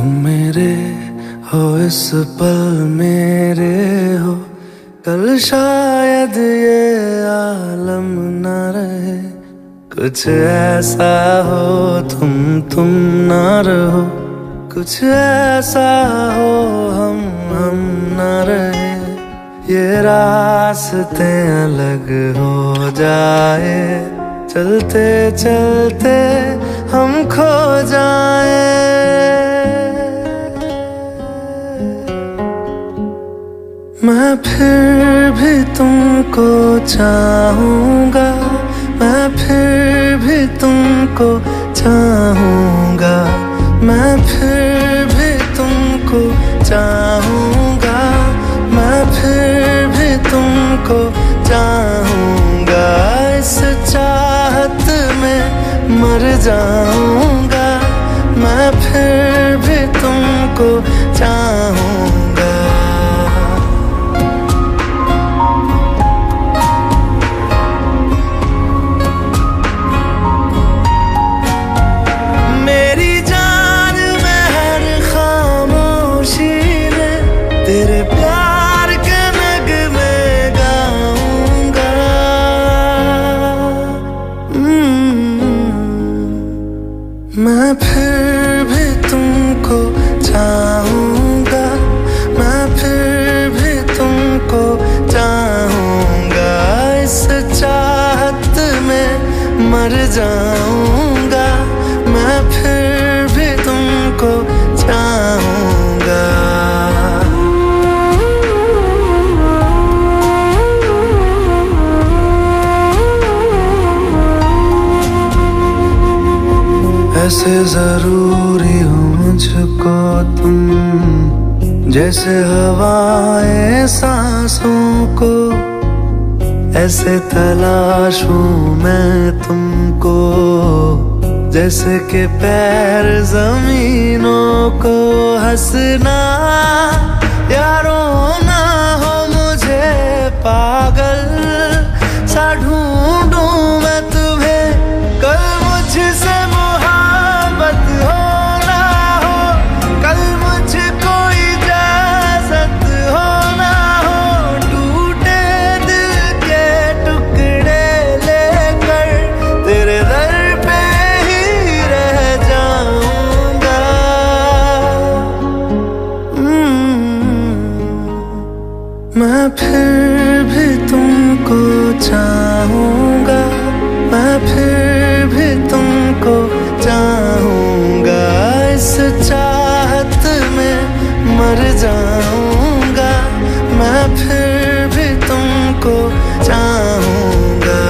तुम मेरे हो इस पल मेरे हो, कल शायद ये आलम न रहे। कुछ ऐसा हो तुम ना रहो, कुछ ऐसा हो हम न रहे। ये रास्ते अलग हो जाए, चलते चलते हम खो जाए। मैं फिर भी तुमको चाहूँगा, मैं फिर भी तुमको चाहूँगा, मैं फिर भी तुमको चाहूँगा, मैं फिर भी तुमको चाहूँगा। इस चाहत में मर जाऊँगा, मैं फिर भी तुमको चाहूँगा। मेरी जान में हर खामोशी में तेरे प्यार के नगमे गाऊंगा। मैं फिर भी तुमको चाहूँगा, मैं फिर भी तुमको चाहूँगा। इस चाहत में मर जाऊँगा, मैं फिर भी तुमको चाहूँगा। ऐसे जरूरी हो मुझको तुम, जैसे हवाएं सांसों को। ऐसे तलाशूं मैं तुमको, जैसे कि पैर जमीनों को। हंसना या रोना हो मुझे पागल सा ढूंढूं मैं तुम्हें। कल मुझसे मोहब्बत हो ना हो, कल मुझको इजाजत हो ना हो। टूटे दिल के टुकड़े लेकर तेरे दर पे ही रह जाऊंगा। मैं फिर भी तुमको चाहूँगा, मैं फिर भी तुमको चाहूँगा। इस चाहत में मर जाऊँगा, मैं फिर भी तुमको चाहूँगा।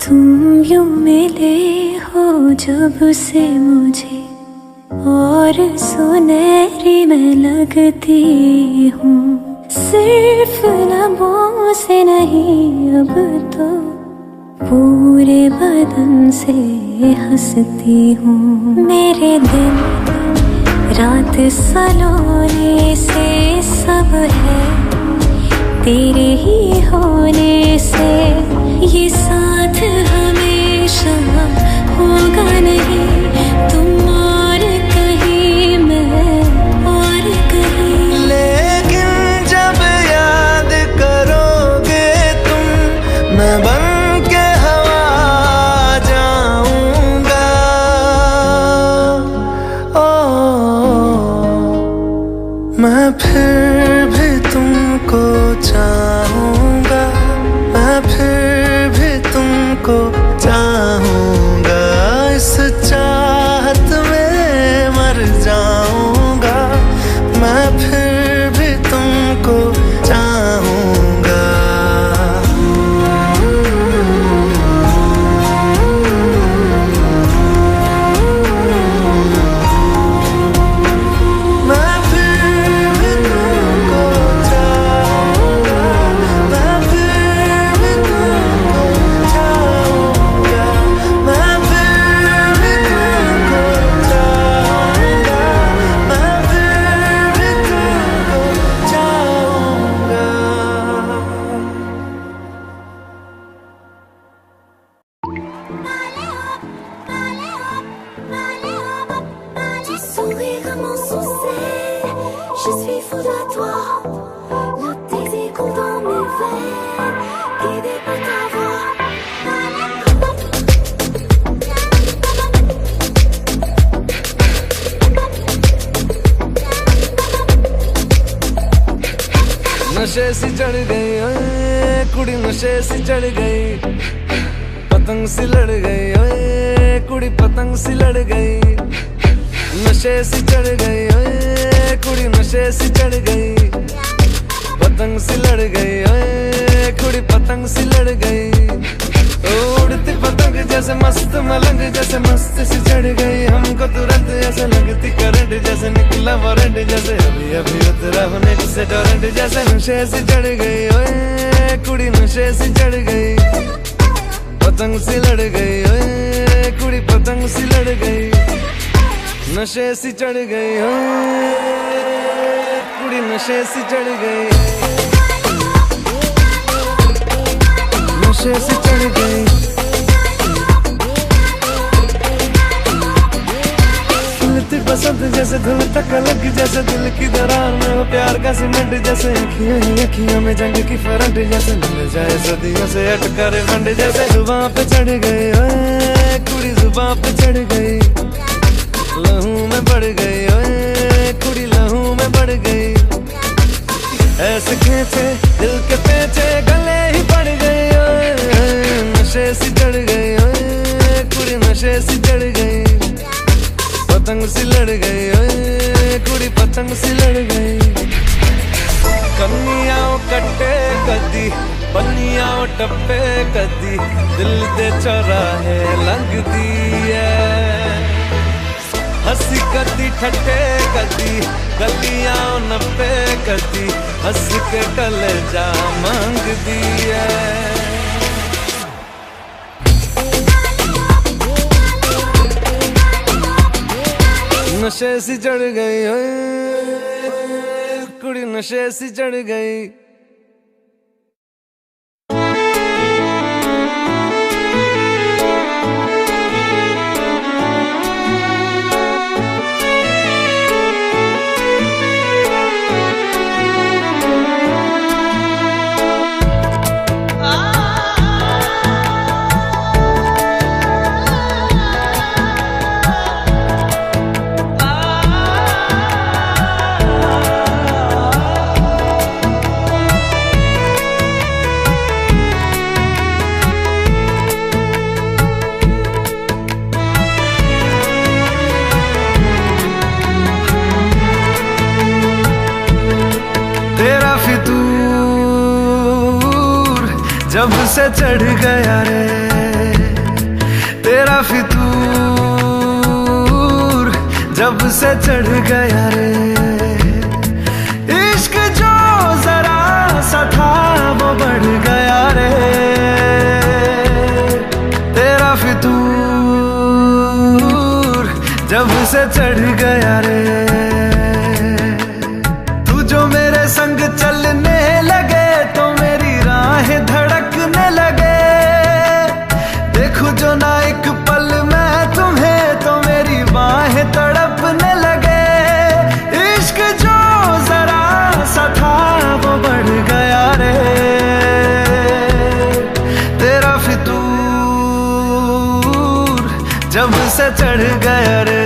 तुम यूं मिले हो जब से मुझे, और सुनहरी मैं लगती हूँ। सिर्फ लबों से नहीं अब तो पूरे बदन से हंसती हूँ। मेरे दिन रात सलोने से सब है तेरे ही होने से। ये साथ हमेशा होगा नहीं, तुम और कहीं मैं और कहीं। लेकिन जब याद करोगे तुम, मैं बन के हवा जाऊंगा। मैं फिर भी तुमको चाहूँगा, मैं फिर भी तुमको नशे सी चढ़ गई ओए कुड़ी, नशे सी चढ़ गई, पतंग सी लड़ गई ओए कुड़ी, पतंग सी लड़ गई। नशे सी चढ़ गई ओए कुड़ी, नशे सी चढ़ गई, पतंग सी लड़ गई ओए कुड़ी, पतंग सी लड़ गई। उड़ती पतंग जैसे मस्त मलंग, जैसे मस्त सी चढ़ गई हमको तुरंत, ऐसे लगती करंट जैसे निकला वारंट, जैसे अभी अभी उतरा होने से टोरेंट, जैसे नशे सी चढ़ गई ओए कुड़ी, नशे सी चढ़ गई, पतंग सी लड़ गई ओए कुड़ी, पतंग सी लड़ गई। नशे सी चढ़ गई ओए कुड़ी, नशे सी चढ़ गई, नशे सी चढ़ गई। फूलती बसंत जैसे धुल तक अलग, जैसे दिल की दरार में वो प्यार का सीमेंट, जैसे अखियां ही अखियां में जंग की फरंट, जैसे मिल जाए सदियों से अटका रे फंड, जैसे जुबां पे चढ़ गई ओए कुड़ी, जुबां पे चढ़ गई, लहू में बढ़ गई ओए कुड़ी, लहू में बढ़ गई। ऐसे खींचे दिल के पेचे गले ही पड़ गई ओए, नशे सी चढ़ गई ओए कुड़ी, नशे सी चढ़ गई, पतंग सी लड़ गई ओए कुड़ी, पतंग सी लड़ गई। कन्नियां कट्टे कदी, बन्नियां टप्पे कदी, दिल दे चौराहे लंघदी है, हंसी कदी ठट्टे कदी, गलियां नप्पे कदी, हंस के कलेजा मांगदी है। नशे सी चढ़ गई ओए कुड़ी, नशे सी चढ़ गई। जब से चढ़ गया रे तेरा फितूर, जब से चढ़ गया रे इश्क जो जरा सा था वो बढ़ गया रे, तेरा फितूर जब से चढ़ गया रे। तू जो मेरे संग चलने लगे तो मेरी राहें धड़कने लगे, देखूं जो ना एक पल मैं तुम्हें तो मेरी बाहें तड़पने लगे। इश्क जो जरा सा था वो बढ़ गया रे, तेरा फितूर जब से चढ़ गया रे,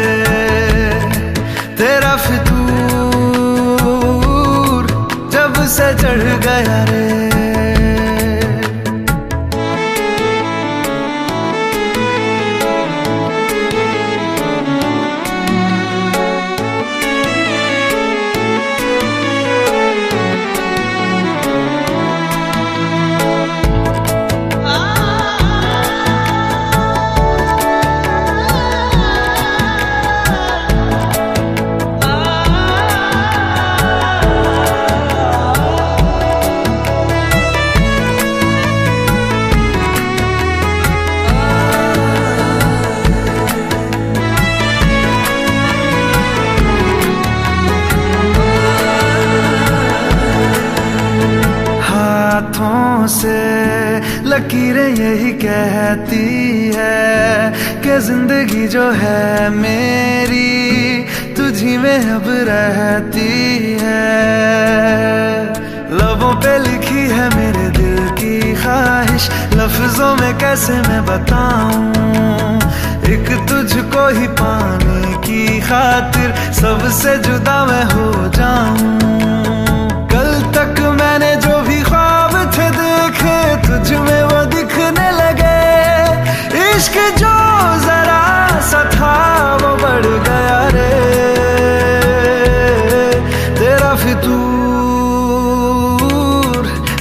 तेरा फितूर जब से चढ़ गया रे। हाथों से लकीरें यही कहती है कि जिंदगी जो है मेरी तुझी में अब रहती है। लबों पे लिखी है मेरे दिल की ख्वाहिश, लफ्जों में कैसे मैं बताऊं, एक तुझको ही पाने की खातिर सबसे जुदा मैं हो जाऊं। कल तक मैंने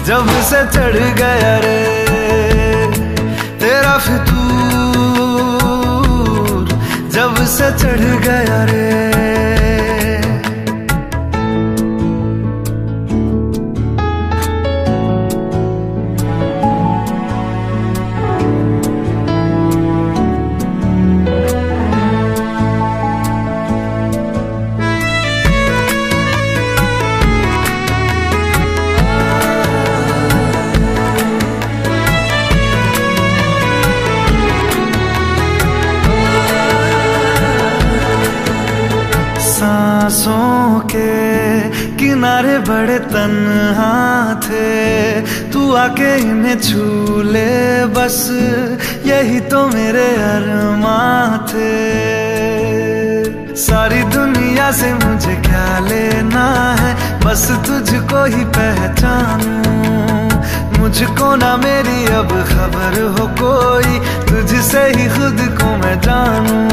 जब से चढ़ गया रे तेरा फितूर, जब से चढ़ गया रे। सांसों के किनारे बड़े तन्हा थे, तू आके इन्हें छू ले बस, यही तो मेरे अरमां थे। सारी दुनिया से मुझे क्या लेना है, बस तुझको ही पहचानूं। मुझको ना मेरी अब खबर हो कोई, तुझसे ही खुद को मैं जानूं।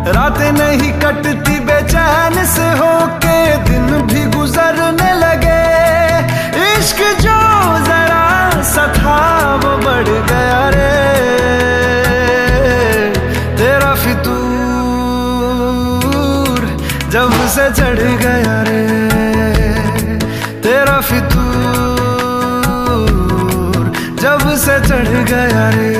रातें नहीं कटती बेचैन से होके, दिन भी गुजरने लगे। इश्क जो जरा सा था वो बढ़ गया रे तेरा फितूर, जब से चढ़ गया रे तेरा फितूर, जब से चढ़ गया रे।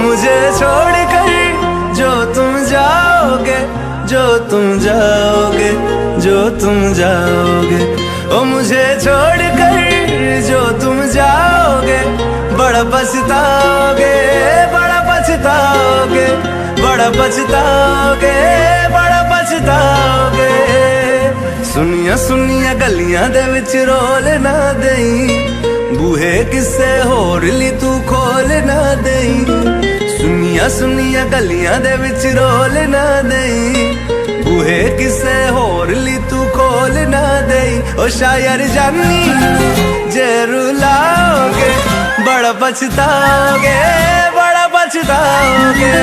मुझे छोड़कर जो तुम जाओगे, जो तुम जाओगे, जो तुम जाओगे, ओ मुझे छोड़कर जो तुम जाओगे, बड़ा पछताओगे, बड़ा पछताओगे, बड़ा पछताओगे, बड़ा पछताओगे। सुनिया सुनिया गलियां दे विच रोल ना देई, बूहे किसे होर ली तू खोल ना देई। सुनिया सुनिया गलियां दे विच रोल ना देई, बूहे किसे होर ली तू खोल ना देई। ओ शायर जानी जे रुलाओगे, बड़ा पछताओगे, बड़ा पछताओगे।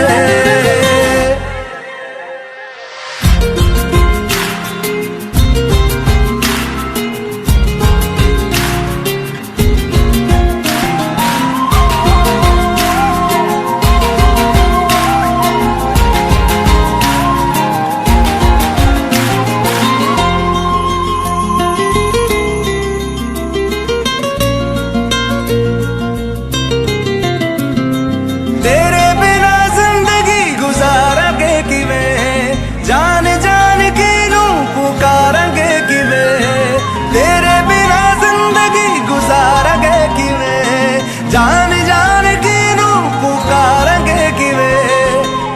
जान जान की नू पुकारेंगे किवे,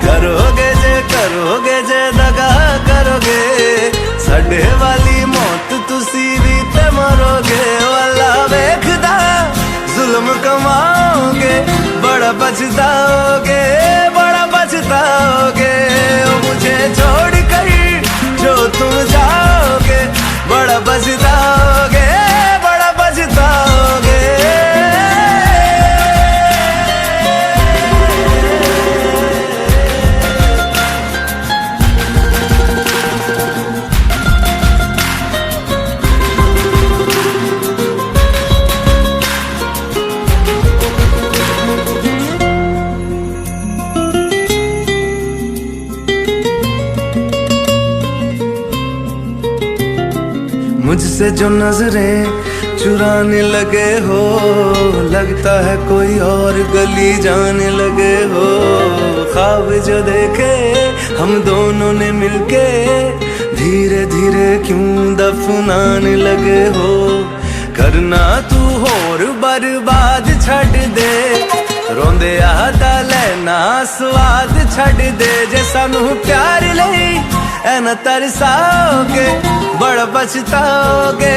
करोगे जे दगा करोगे, साडे वाली मौत तुसी भी ते मरोगे। वाला वेखदा जुल्म कमाओगे, बड़ा पछताओगे, बड़ा पछताओगे। मुझे छोड़ कर जो तुम जाओगे, बड़ा पछताओगे, बड़ा पछताओगे। मुझसे जो नजरें चुराने लगे हो, लगता है कोई और गली जाने लगे हो। ख्वाब जो देखे हम दोनों ने मिलके, धीरे धीरे क्यों दफनाने लगे हो। करना तू होर बर्बाद छड़ दे, रोंदे आता लेना स्वाद छड़ दे। जे सानू प्यार लई ऐ न तरसाओगे, बड़ा पछताओगे,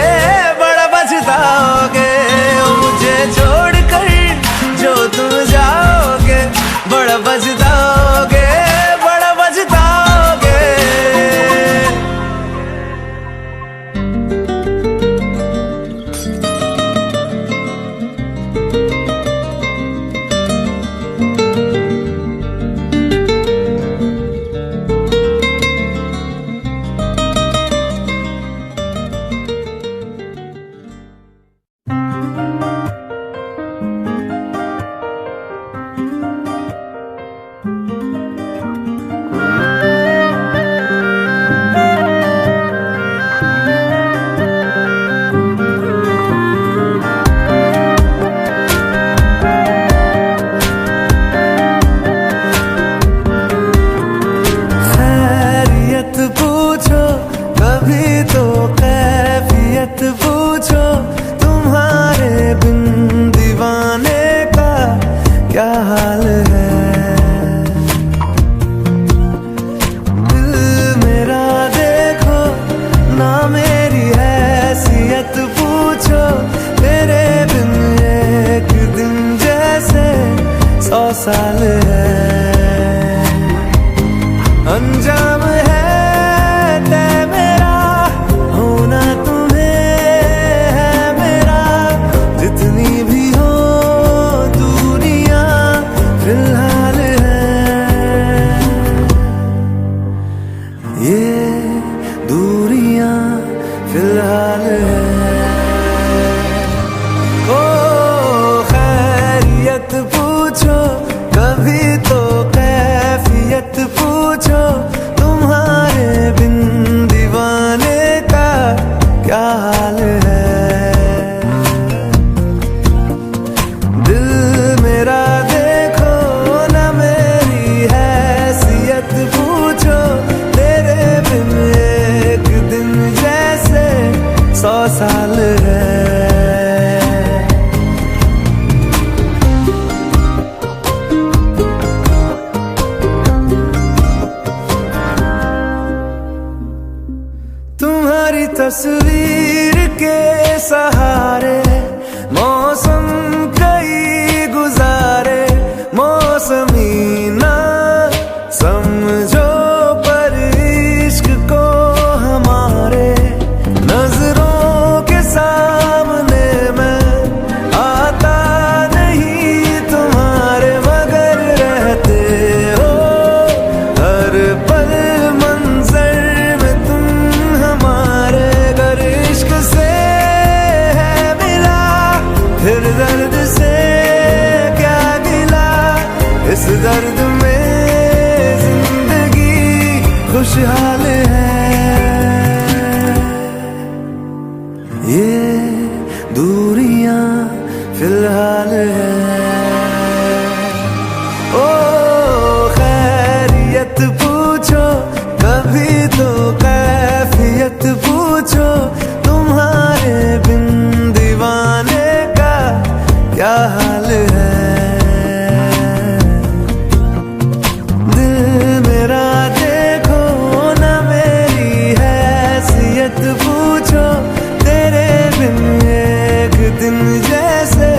बड़ा पछताओगे। ओ मुझे छोड़कर जो तुम जाओगे, बड़ा पछताओगे, बड़ा पछताओगे। पूछो कभी तो कैफियत पूछो, तुम्हारे बिन दीवाने का क्या हाल है। दिल मेरा देखो ना मेरी हैसियत पूछो, तेरे बिन एक दिन जैसे 100 साल है। अंजाम है तय मेरा, होना तुम्हें है मेरा, जितनी भी हो दूरियां फिलहाल है। ये दूरियां फिलहाल है। ओ खैरियत पूछो कभी तो कैफियत पूछो, तुम्हारे बिन दीवाने का क्या हाल है। दिल मेरा देखो ना मेरी हैसियत पूछो, तेरे बिन एक दिन जैसे 100 साल है। तुम्हारी तस्वीर के सहारे मौसम कई गुजारे, मौसमी ना समझो पर इश्क को हमारे, नजरों के सामने मैं आता नहीं तुम्हारे, मगर रहते हो हर पल मंजर में तुम हमारे। अगर इश्क से है मिला फिर दर्द से क्या गिला, इस दर्द में जिंदगी खुशहाल है। ये दूरियां फिलहाल है। ओ खैरियत पूछो कभी तो कैफियत पूछो, तुम्हारे बिन दीवाने का क्या हाल है। दिल मेरा देखो ना मेरी हैसियत पूछो, तेरे बिन एक दिन जैसे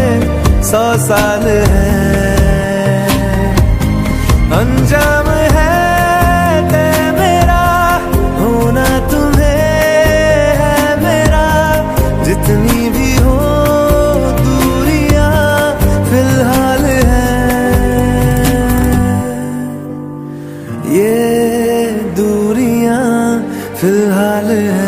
100 साल है। अंजाम है तय मेरा, होना तुम्हें है मेरा, जितनी भी हो दूरियां फिलहाल है। ये दूरियां फिलहाल है।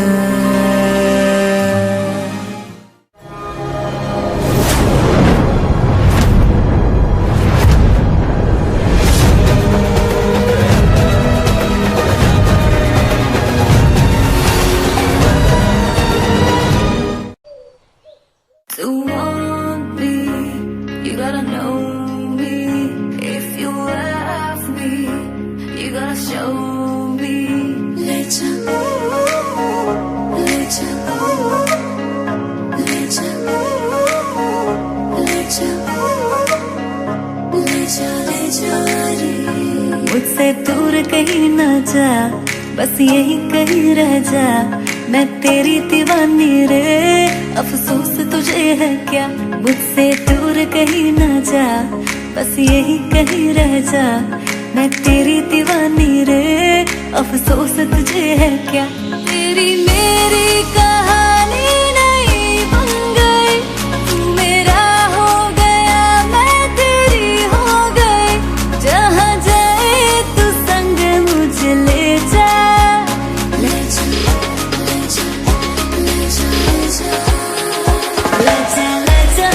To want me, you gotta know me. If you love me, you gotta show me. Later, later, later, later, later, later. मुझसे दूर कहीं ना जा, बस यही कहीं रह जा, मैं तेरी दीवानी रे। अफसोस तुझे है क्या, मुझसे दूर कहीं ना जा, बस यही कहीं रह जा, मैं तेरी दीवानी रे। अफसोस तुझे है क्या, तेरी मेरी कहानी नहीं बन गई, तू मेरा हो गया मैं तेरी हो गई। जहाँ जाए तू संग मुझे ले जा, ले जा, ले जा, ले जा, ले जा, ले जा,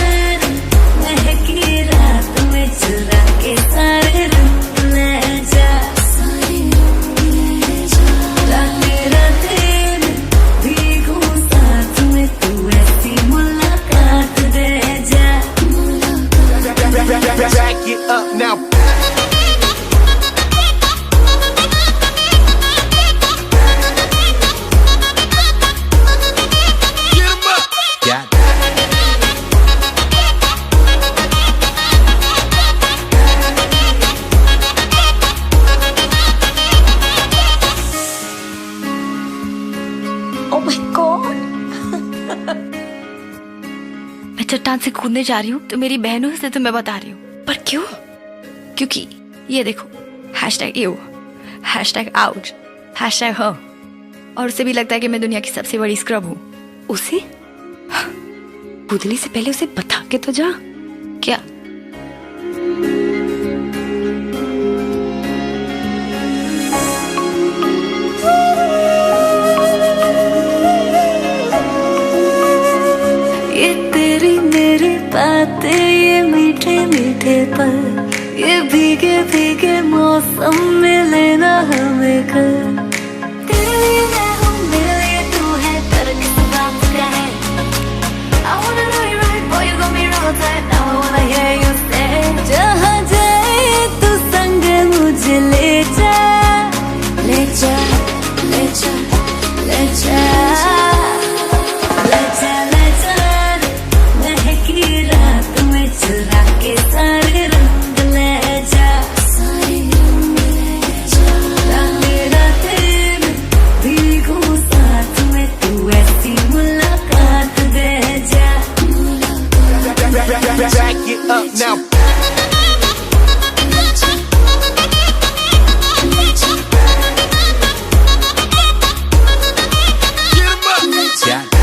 महकी रात में चुरा के सारे रंग ले जा, सारे रंग ले जा। रातें रातें भीगू साथ में, तू ऐसी मुलाकात दे जा, मुलाकात। Back it up now. Get 'em up. Got it. Oh my God! मैं चट्टान से कूदने जा रही हूँ तो मेरी बहनों से तुम्हें बता रही हूँ, पर क्यों? क्योंकि ये देखो, #you, #ouch, #her, और उसे भी लगता है कि मैं दुनिया की सबसे बड़ी स्क्रब हूँ। उसे कूदने से पहले उसे बता के तो जा। क्या? ये तेरी मेरी बातें, ये मीठे मीठे पल, ये भीगे भीगे मौसम में लेना हमें कर। तेरे लिए मैं हूँ, मेरे लिए तू है, पर किस बात का है? I wanna know you right, boy, you got me wrong time, now I wanna hear you say। जहाँ जाए तू संग मुझे ले जा, ले जा, ले जा, ले जा, ले जा, ले जा, महकी रात में चुरा के सारे रंग ले जा, सारे रंग ले जा। रातें रातें भीगू साथ में, तू ऐसी मुलाकात दे जा, मुलाकात। Back it up now. Get 'em up. Got it.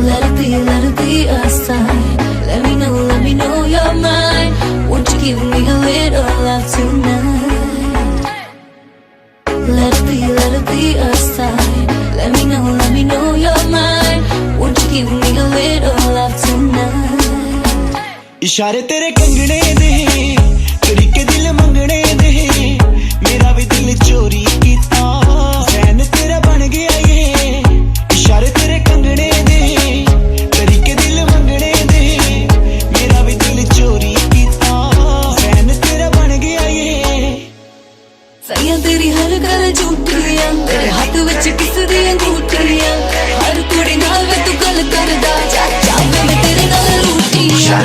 Let it be a sign. Let me know you're mine. Won't you give me a little love tonight? Let it be a sign. Let me know you're mine. Won't you give me a little love tonight? इशारे तेरे कंगने दे, कड़ी के दिल मंगने दे, मेरा भी दिल चोरी कीता, फैन तेरा बन गया ये। इशारे तेरे कंगने दे, कड़ी के दिल मंगने दे, मेरा भी दिल चोरी कीता, फैन तेरा बन गया ये। सैया तेरी हर गल झूठियां, तेरे हाथ विच किस दी अंगूठियां, हर कुड़ी नाल वे तू गल करदा, जा जा मैं तेरे नाल रूठियां।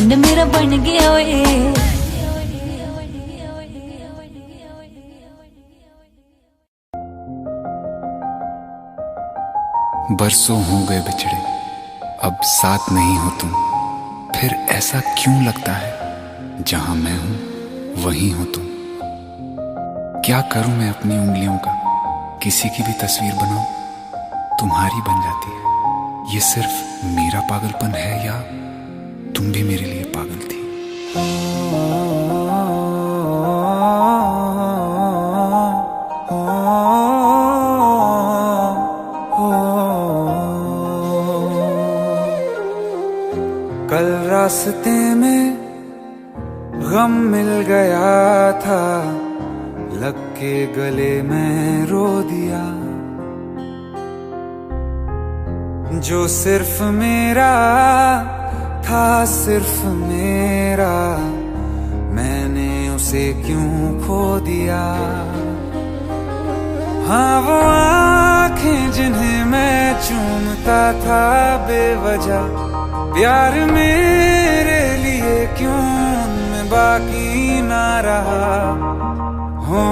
मुंड मेरा बन गया ओए। बरसों हो गए बिछड़े, अब साथ नहीं हो तुम। फिर ऐसा क्यों लगता है जहां मैं हूं वहीं हो तुम। क्या करूं मैं अपनी उंगलियों का, किसी की भी तस्वीर बनाऊं तुम्हारी बन जाती है। ये सिर्फ मेरा पागलपन है या तुम भी मेरे लिए पागल थी। कल रास्ते में गम मिल गया था, लग के गले में रो दिया। जो सिर्फ मेरा था, सिर्फ मेरा, मैंने उसे क्यों खो दिया। हाँ वो आंखें जिन्हें मैं चूमता था बेवजह, प्यार मेरे लिए क्यों उनमें बाकी ना रहा हो।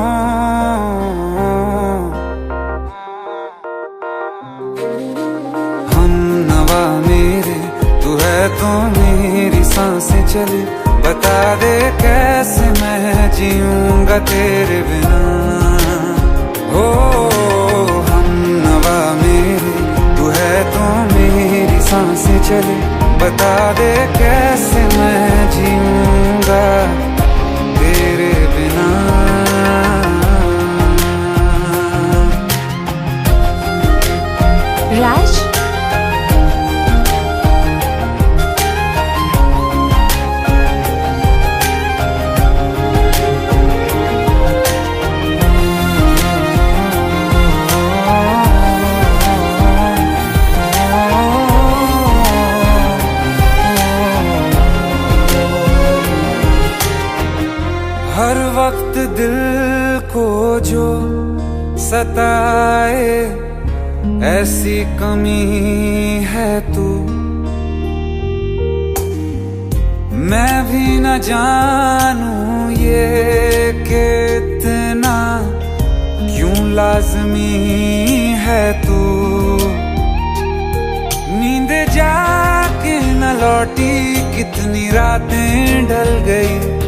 हम नवा मेरे, तू है तो मेरी सांसें चले। बता दे कैसे मैं जीऊंगा तेरे बिना। हो हम नवा मेरे, तू है तो मेरी सांसें चले। बता दे कैसे मैं जीऊंगा तेरे बिना। राज हर वक्त दिल को जो सताए, ऐसी कमी है तू। मैं भी न जानूं ये कि इतना क्यों लाज़मी है तू। नींद जाके न लौटी, कितनी रातें ढल गई।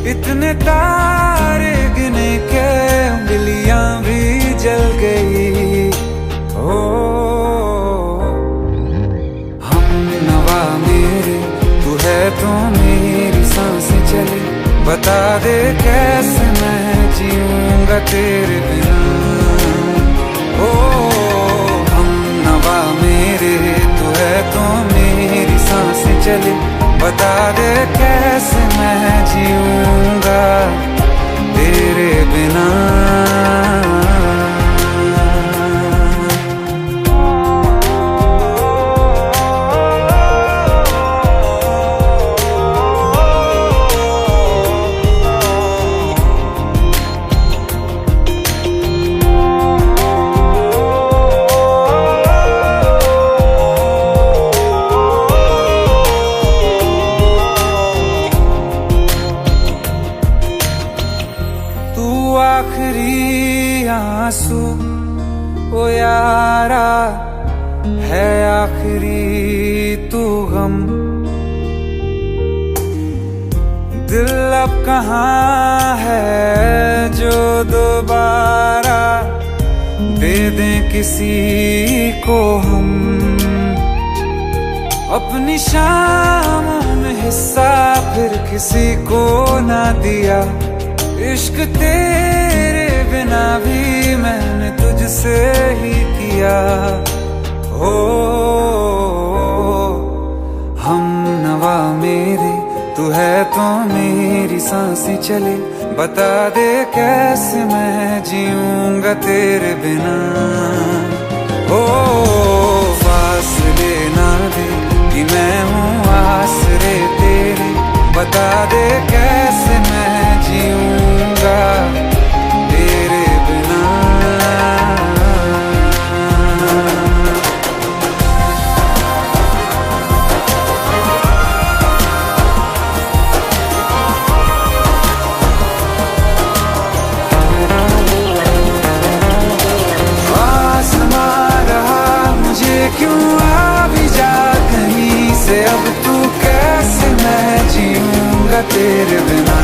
इतने तारे गिने के उंगलियां भी जल गई। ओ हम नवा मेरे, तू है तो मेरी सांसें चले। बता दे कैसे मैं जीऊंगा तेरे बिना। ओ हम नवा मेरे, तू है तो मेरी सांसें चले। बता दे कैसे मैं जीऊंगा तेरे बिना। आखिरी आंसू ओ यारा है, आखिरी तू गम। दिल अब कहाँ है जो दोबारा दे दें किसी को हम। अपनी शामों में हिस्सा फिर किसी को ना दिया। इश्क तेरे बिना भी मैंने तुझसे ही किया। हो हम नवा मेरे, तू है तो मेरी सांसें चले। बता दे कैसे मैं जीऊंगा तेरे बिना। हो फासले ना दे कि मैं हूँ आसरे तेरे। बता दे कैसे मैं जीऊंगा तेरे बिना। जीऊंगा तेरे बिना।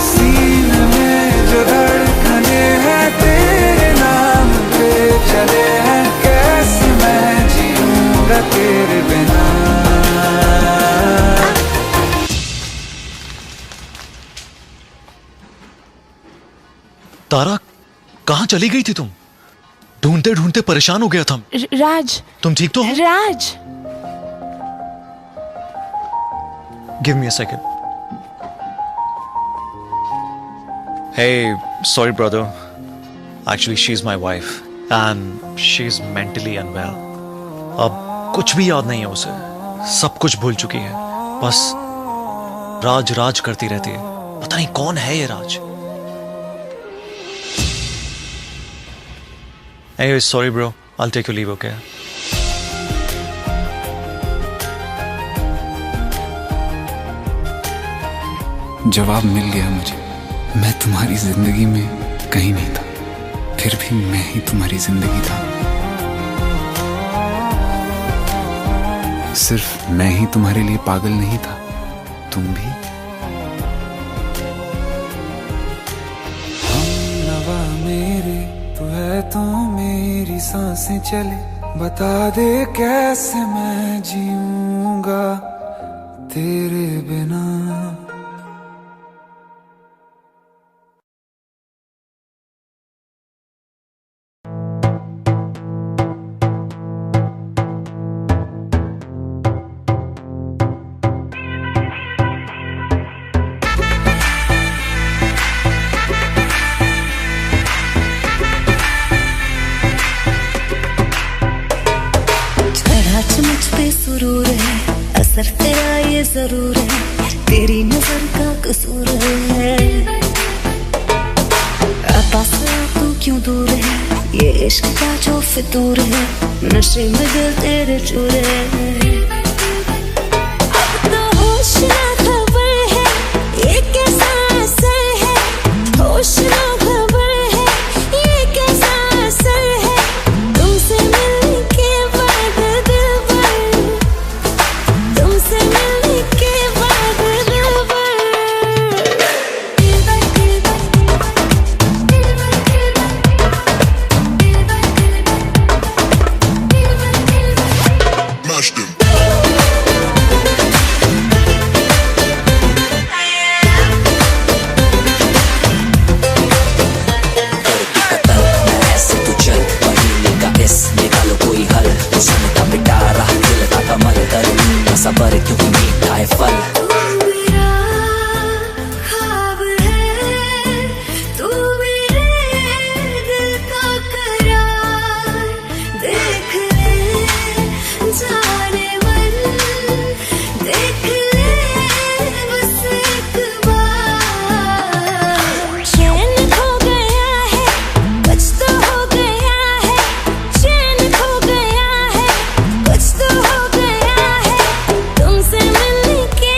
सीने में जो धड़कने हैं तेरे नाम पे चले हैं, कैसे मैं जीऊंगा तेरे बिना। तारा, कहाँ चली गई थी तुम? ढूंढते ढूंढते परेशान हो गया था। राज, तुम ठीक तो हो? Raj, give me a second. Hey, sorry brother, actually she is my wife and she is mentally unwell. अब कुछ भी याद नहीं है उसे, सब कुछ भूल चुकी है, बस राज राज करती रहती है। पता नहीं कौन है ये राज। Anyway, sorry bro, I'll take your leave, okay? जवाब मिल गया मुझे। मैं तुम्हारी जिंदगी में कहीं नहीं था, फिर भी मैं ही तुम्हारी जिंदगी था। सिर्फ मैं ही तुम्हारे लिए पागल नहीं था, तुम भी। हमनवा मेरे तू है तो मेरी सांसें चले, बता दे कैसे मैं जीऊंगा तेरे बिना। मुझ पे सुरूर है, असर तेरा ये जरूर है, तेरी नजर का कसूर है। पास तू क्यों दूर है, ये इश्क का जो फितूर है, नशे में दिल तेरे चूर है। अब तो होश ना खबर है, ये कैसा असर है, होश ना खबर है, ये कैसा असर है, तुमसे मिलने के बाद दिल भर, तुमसे मिलने के बाद दिल भर। Mashed him. सबर क्यों मीठा है फल। तू मेरा ख्वाब है, तू मेरे दिल का करार, देख ले जाने मन, देख ले बस एक बार। चैन खो गया है, कुछ तो हो गया है, चैन खो गया है, कुछ तो हो गया है, तुमसे मिलने के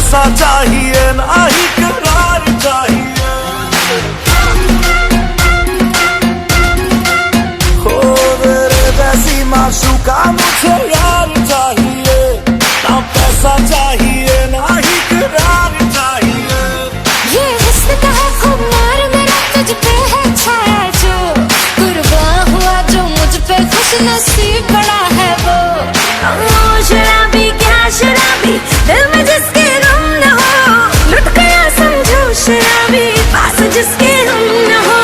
पैसा चाहिए ना ही करार चाहिए। हो मेरे वैसी माशूका मुझे यार चाहिए, ना पैसा चाहिए ना ही करार चाहिए। ये हुस्न का है खुमार मेरा तुझ पे है छाया जो, कुर्बान हुआ जो मुझ पे खुश नसीब बड़ा है वो। शराबी क्या शराबी दिल में जिसके गम न हो, लुट गया समझो शराबी पास जिसके हम न हो।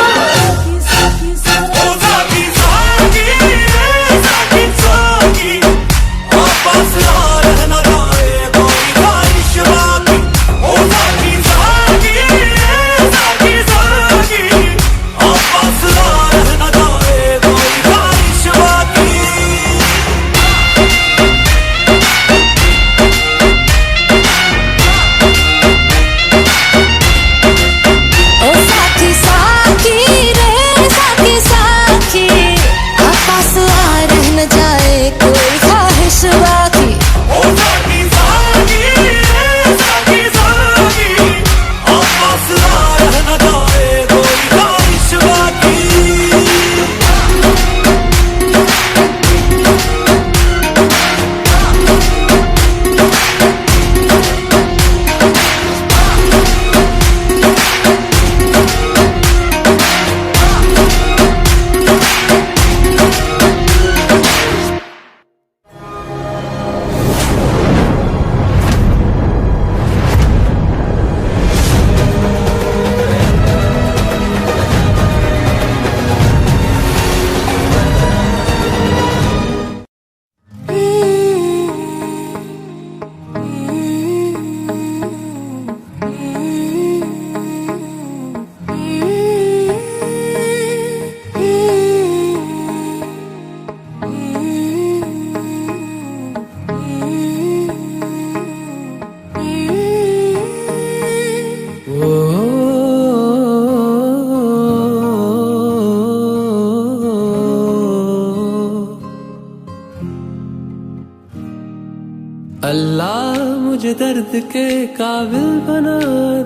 अल्लाह मुझे दर्द के काबिल बना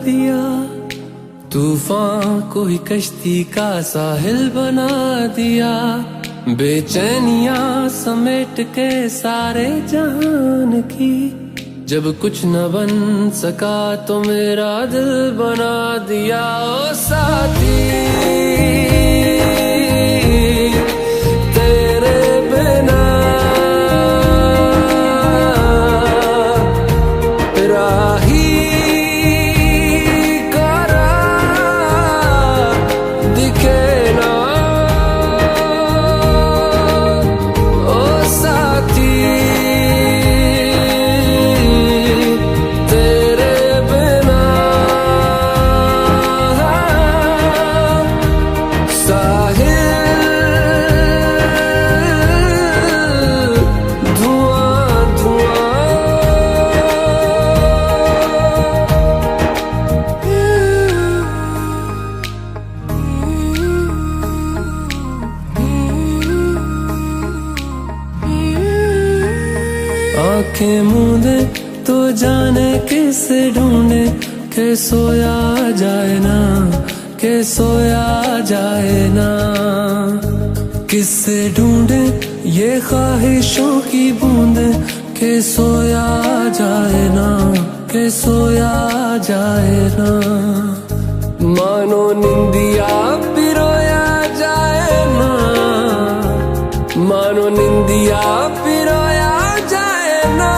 दिया, तूफान को ही कश्ती का साहिल बना दिया। बेचैनियां समेट के सारे जहान की, जब कुछ न बन सका तो मेरा दिल बना दिया। ओ साथी आंखें मूंदे तो जाने किसे ढूंढे, के सोया जाए ना, के सोया जाए ना। किससे ढूंढे ये ख्वाहिशों की बूंदे, के सोया जाए ना, के सोया जाए ना। मानो निंदिया पिरोया जाए ना, मानो निंदिया पिरोया जाए ना।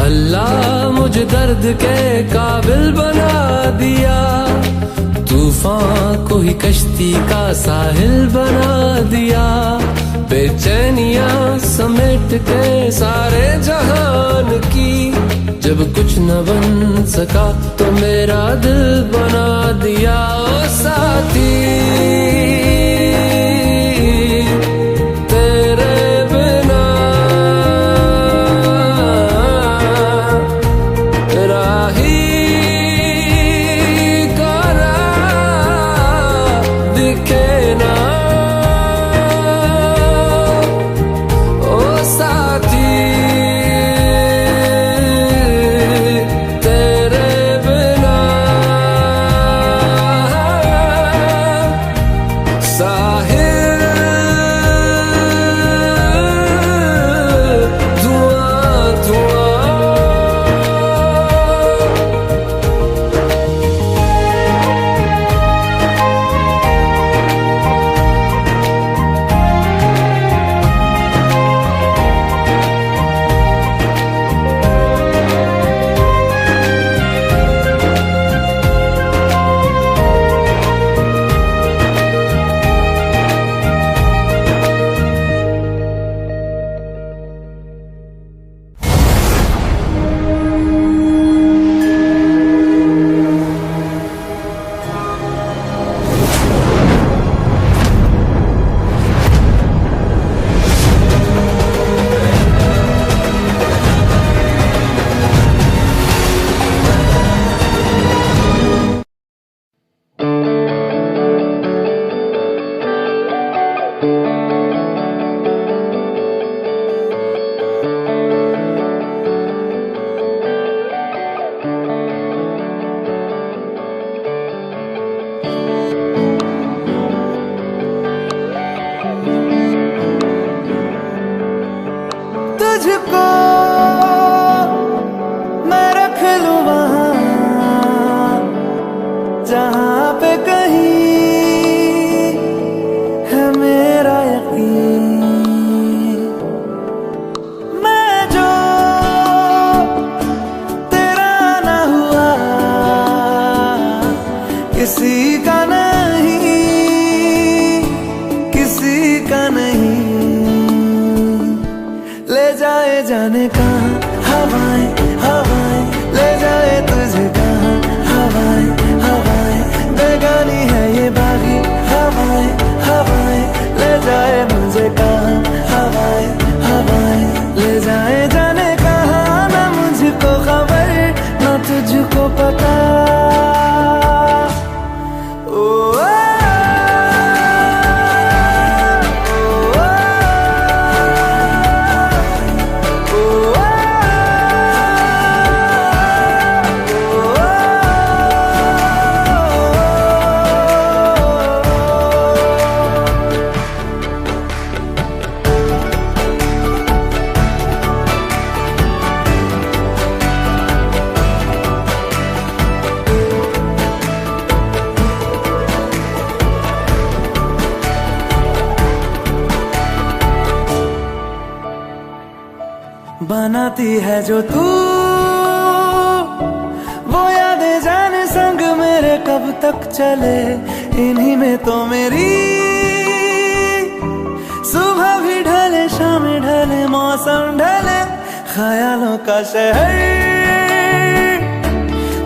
अल्लाह मुझे दर्द के काबिल बना दिया, तूफान को ही कश्ती का साहिल बना दिया। बेचैनियां समेट के सारे जहान की, जब कुछ न बन सका तो मेरा दिल बना दिया। ओ साथी तुझको मैं रख लूं वहां जहां पे कहीं है मेरा यकीन। मैं जो तेरा ना हुआ किसी का नहीं, किसी का नहीं। ले जाए जाने कहाँ हवाएं हवाएं, ले जाए तुझे कहाँ हवाएं हवाएं। बेगानी है ये बागी हवाएं हवाएं, ले जाए मुझे कहाँ हवाएं हवाएं। ले जाए जाने कहाँ ना मुझको खबर ना तुझको पता। बनाती है जो तू वो यादें जाने संग मेरे कब तक चले। इन्हीं में तो मेरी सुबह भी ढले शाम ढले मौसम ढले। ख्यालों का शहर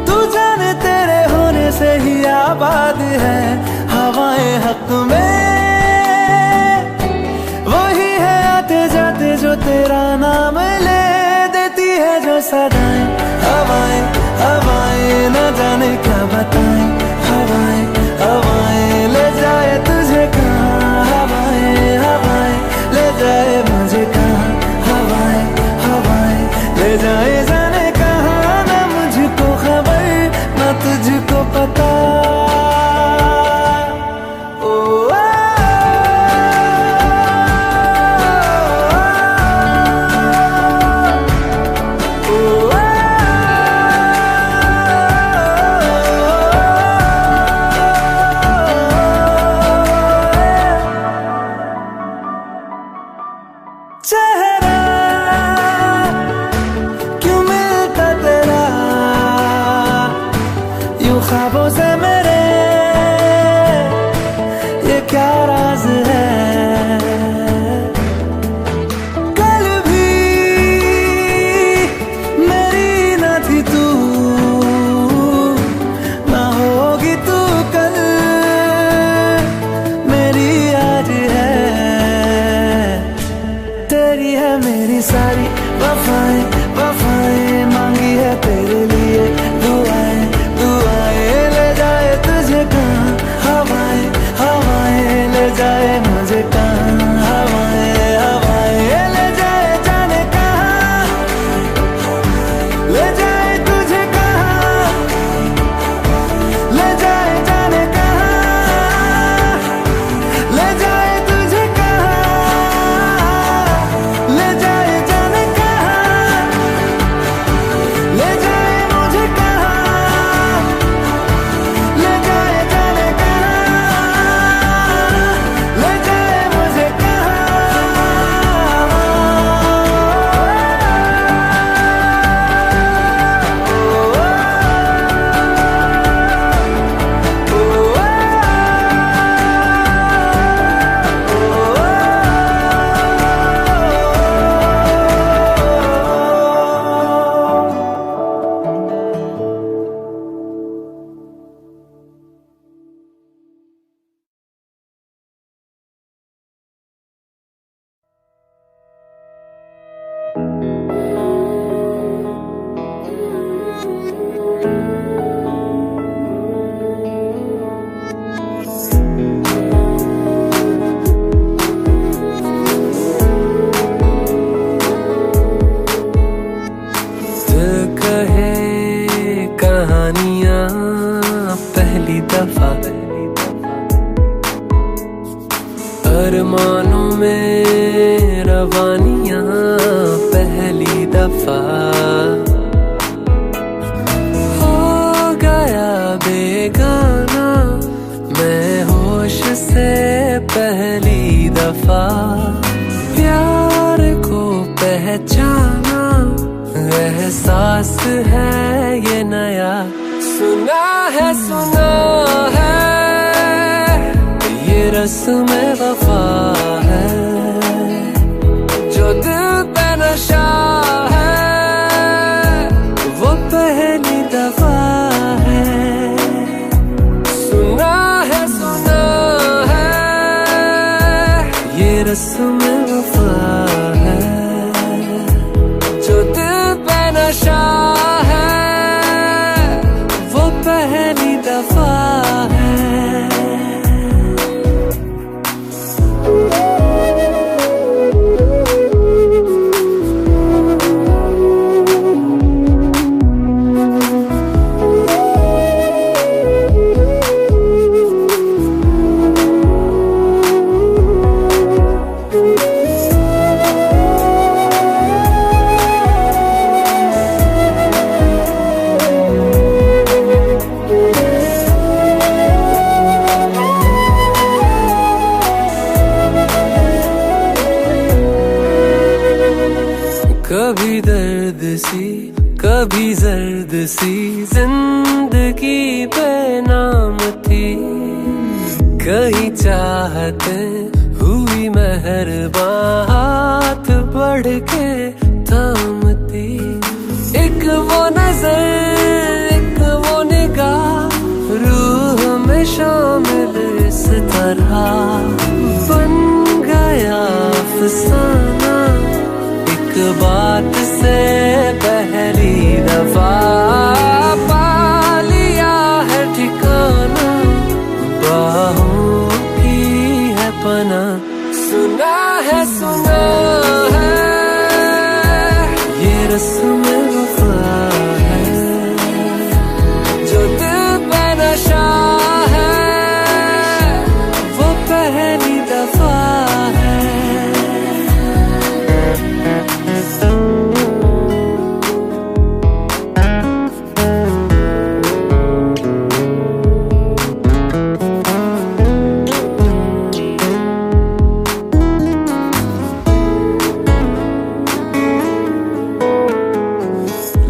तू जाने तेरे होने से ही आबाद है। हवाएं हक में वही है आते जाते जो तेरा नाम ले देती है जो सदाएं। हवाएं हवाएं न जाने क्या बताएं। हवाएं हवाएं ले जाए तुझे कहाँ हवाएं हवाएं, ले जाए मुझे कहाँ हवाएं हवाएं। ले जाए जाने कहाँ ना मुझको खबर ना तुझको पता। चेहरा क्यों मिलता तेरा यूं ख्वाबों से मेरे, ये क्या राज है। कल भी मेरी ना थी तू, ना होगी तू कल मेरी आज है। तेरी है मेरी सारी वफाएं वफाएं, मांगी है तेरे लिए दुआएं दुआएं। ले जाए तुझे कहाँ हवाएं हवाएं, ले जाए मुझे कहाँ हवाएं हवाएं। ले जाए जाने कहाँ, ले जाए तुझे कहाँ, ले जाए जाने कहाँ, ले जाए तुझे कहाँ, ले जाए जाने कहाँ, ले जाए मुझे कहाँ, ले जाए जाने कहाँ, ले जाए मुझे अरमानों में रवानियां में वफा है, जो दिल पे नशा है, वो पहली दफा है। सुना है ये रस्म में वफा है, जो दिल पे नशा है, वो पहली दफा है। कभी दर्द सी कभी जर्द सी जिंदगी बेनाम थी, कहीं चाहते हुई मेहरबान हाथ बढ़ के थामती। एक वो नजर एक वो निगाह रूह में शामिल इस तरह बन गया अफसाना, बात से पहली दफा पा लिया है ठिकाना, बाहों की है पना। सुना है ये रस्म में वफा है, जो दिल पे नशा है, वो पहली दफा है।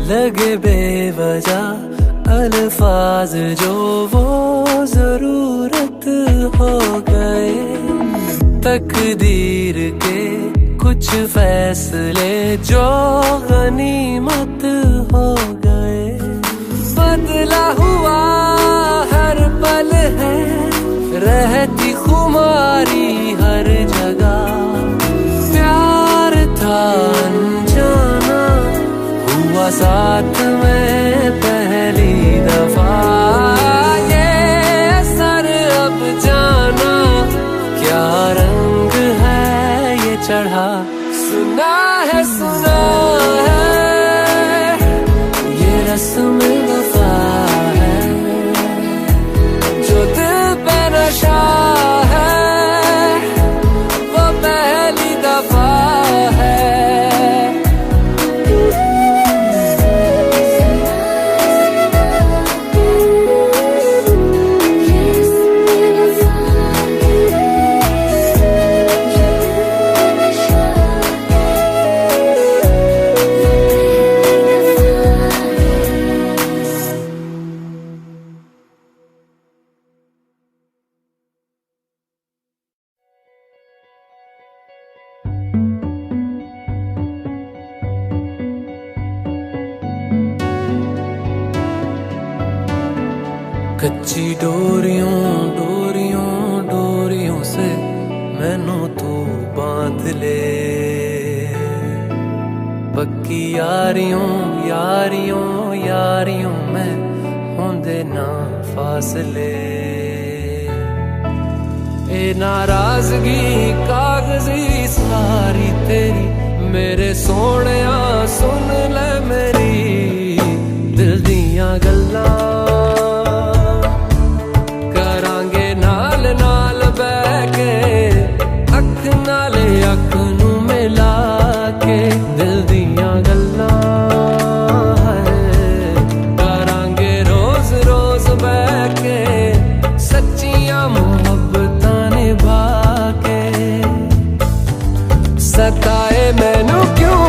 लगे बेवजह अल्फाज जो वो जरूरत हो गए, तकदीर के कुछ फैसले जो गनीमत हो गए। बदला हुआ हर पल है, रहती खुमारी हर जगह, प्यार था अनजाना हुआ साथ में पहली दफा। ये असर अब जाना क्या रंग है ये चढ़ा। सुना है ये रस्म में वफा है, जो दिल पे नशा है, वो पहली दफा है। कच्ची डोरियों डोरियों डोरियों से मैनू तू बांध ले, पक्की यारियों यारियों यारियों में होंदे ना फासले। ए नाराजगी कागजी सारी तेरी, मेरे सोहणिया सुन ले मेरी दिल दियां गल्लां। अख नू मिला के दिल दियां गल्लां करांगे रोज रोज बैठ के, सच्चियां मुहब्बतां निभा के। सताए मैनू क्यों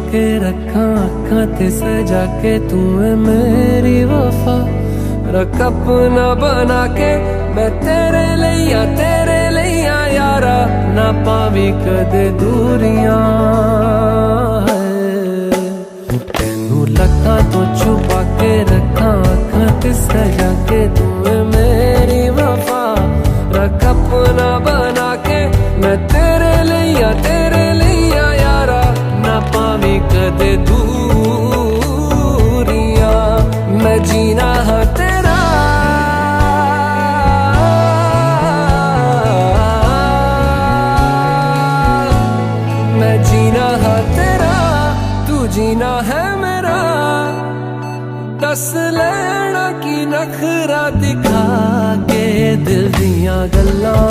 के रखा अखां ते सजा के तू है मेरी वफा। रख अपना बना के मैं तेरे लिया यारा, ना पावी कदे दूरियां। तेनू लखां तो छुपा के रखा अखां ते सजा के तू है मेरी वफा। रख अपना बना के मैं तेरे लिया यारा, ना पावी कदे दूरियां। मैं जीना है तेरा, मैं जीना है तेरा, तू जीना है मेरा। दस लेना की नखरा दिखा के दिल दियां गल्लां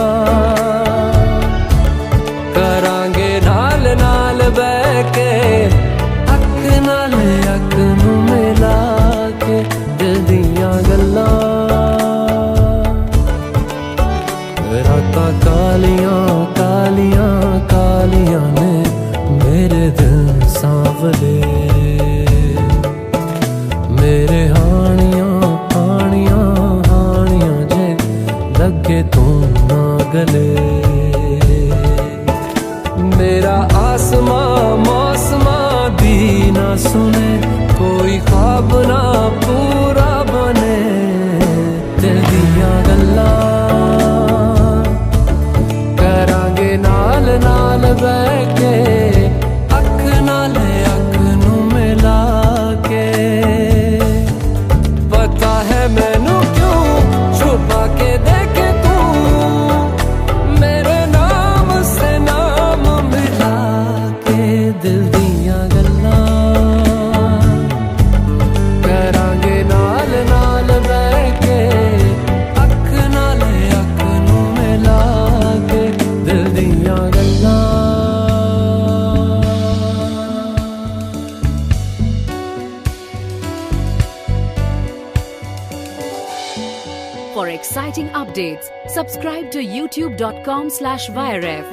करांगे नाल नाल बह के। अख नाल अख नू मिला के दिल दियां गल्लां। रातां कालियां कालियां कालियां ने मेरे दिल सांवले। मेरे हानियां हानियां हानियां जे लगे तू ना गले। मेरा आसमां मौसमां भी ना सुने, कोई ख्वाब ना पूरा बने। दिल दियां गल्लां करांगे नाल नाल बह के। अख नाल अख नू मिला के। पता है मैनू क्यों छुपा के देखे तू मेरे नाम से नाम मिला के। दिल दियां गल्लां करांगे नाल नाल बह के। अख नाल अख नू मिला के दिल दियां गल्लां। For exciting updates, subscribe to youtube.com/viref.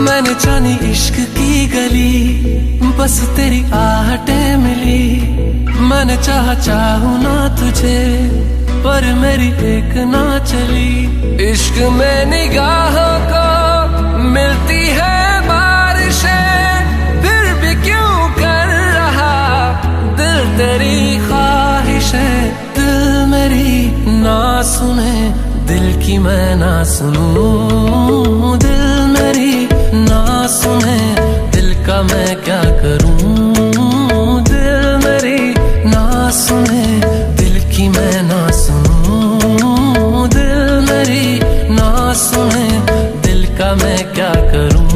मैंने जानी इश्क की गली, बस तेरी आहटें मिली। मैंने चाहूं ना तुझे, पर मेरी एक ना चली। इश्क में निगाहों को मिलती है बारिशें, फिर भी क्यों कर रहा दिल तेरी ख्वाहिशें। दिल मेरी ना सुने, दिल की मैं ना सुनूं। दिल मेरी ना सुने, दिल का मैं क्या करूं। दिल मेरी ना सुने, दिल की मैं ना सुनूं। दिल मेरी ना सुने, दिल का मैं क्या करूं।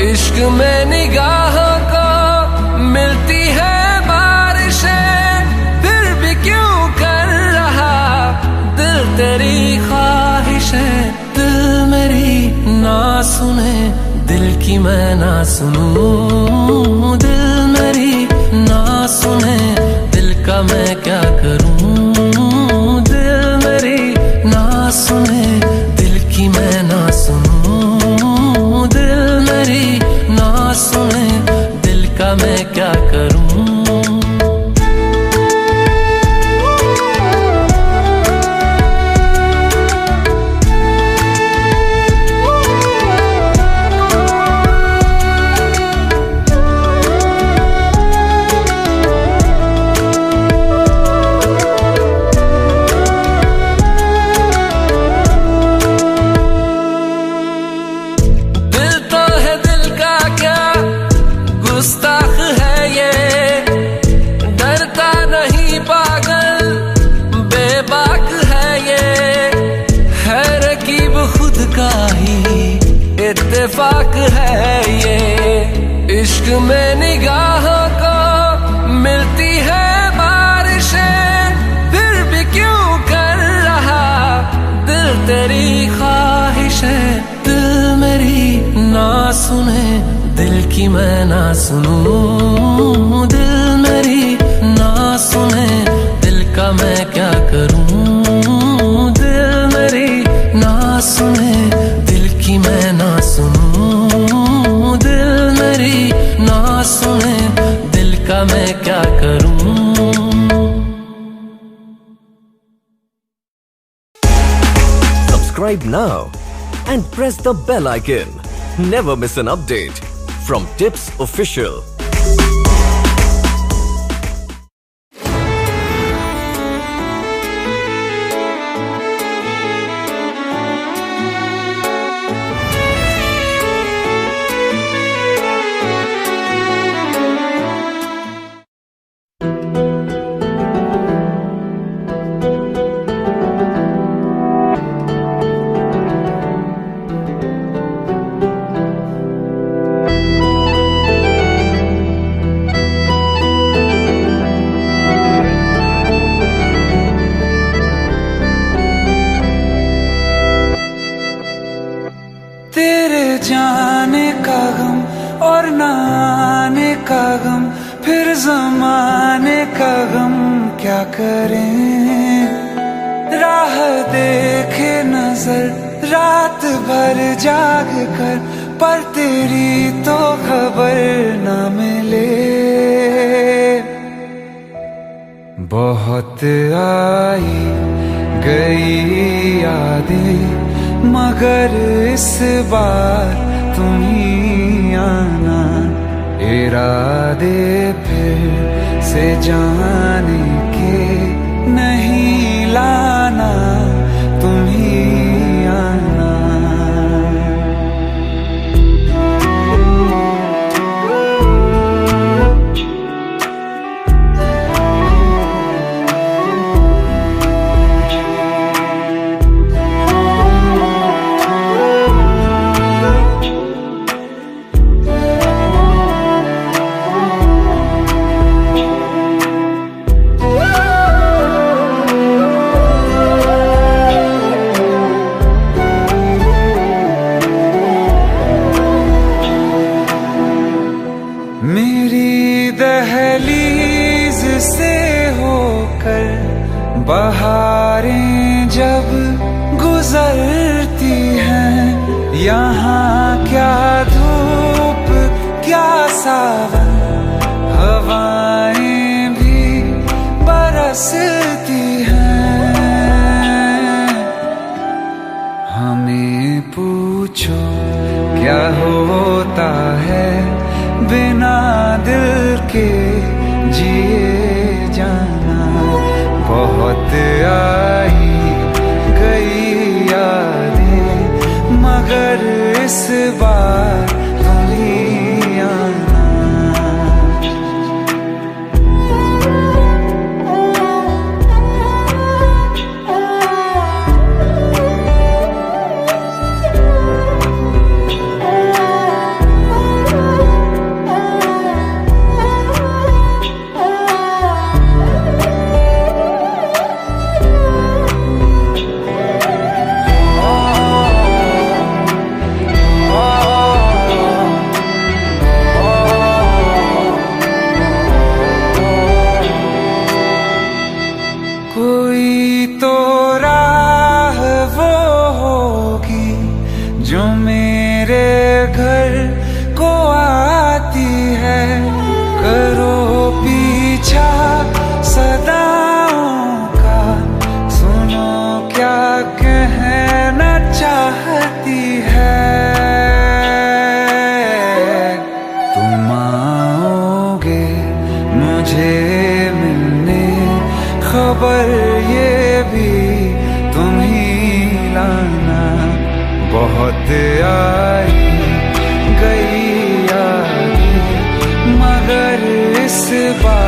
इश्क में निगाहों को मिलती है बारिशें, फिर भी क्यों कर रहा दिल तेरी ख्वाहिशें। दिल मेरी ना सुने, दिल की मैं ना सुनूं। दिल मेरी ना सुने, दिल का मैं क्या करूं। दिल मेरी ना सुने, दिल की मैं ना का ही इत्तेफाक है ये, इश्क में निगाहों को मिलती है बारिशें, फिर भी क्यों कर रहा दिल तेरी ख्वाहिशें। दिल मेरी ना सुने, दिल की मैं ना सुनूं, दिल मेरी ना सुने, दिल का मैं क्या करूं। दिल मेरी ना सुने, दिल की मैं ना सुनूं, दिल मेरी ना सुने, दिल का मैं क्या करूं। Subscribe now and press the bell icon. Never miss an update from Tips Official. तेरे जाने का गम और न आने का गम, फिर ज़माने का गम क्या करें। राह देखे नजर रात भर जाग कर, पर तेरी तो खबर न मिले। बहुत आई गई यादें, मगर इस बार तुम ही आना। इरादे फिर से जाने के नहीं लाना, तुम ही आना। मेरी दहलीज से होकर बहारें जब गुजरती हैं, यहाँ क्या धूप क्या सावन, हवाएं भी बरसती हैं। हमें पूछो क्या होता है बिना दिल के जिए जाना। बहुत आई गई यादें, मगर इस बार तुम ही आना। कोई तो राह वो होगी जो मेरे घर को आती है। करो पीछा सदाओं का, सुनो क्या कहना चाहती है। तुम आओगे मुझे मिलने, खबर ये भी तुम ही लाना। बहुत आई गई यादें, मगर इस बार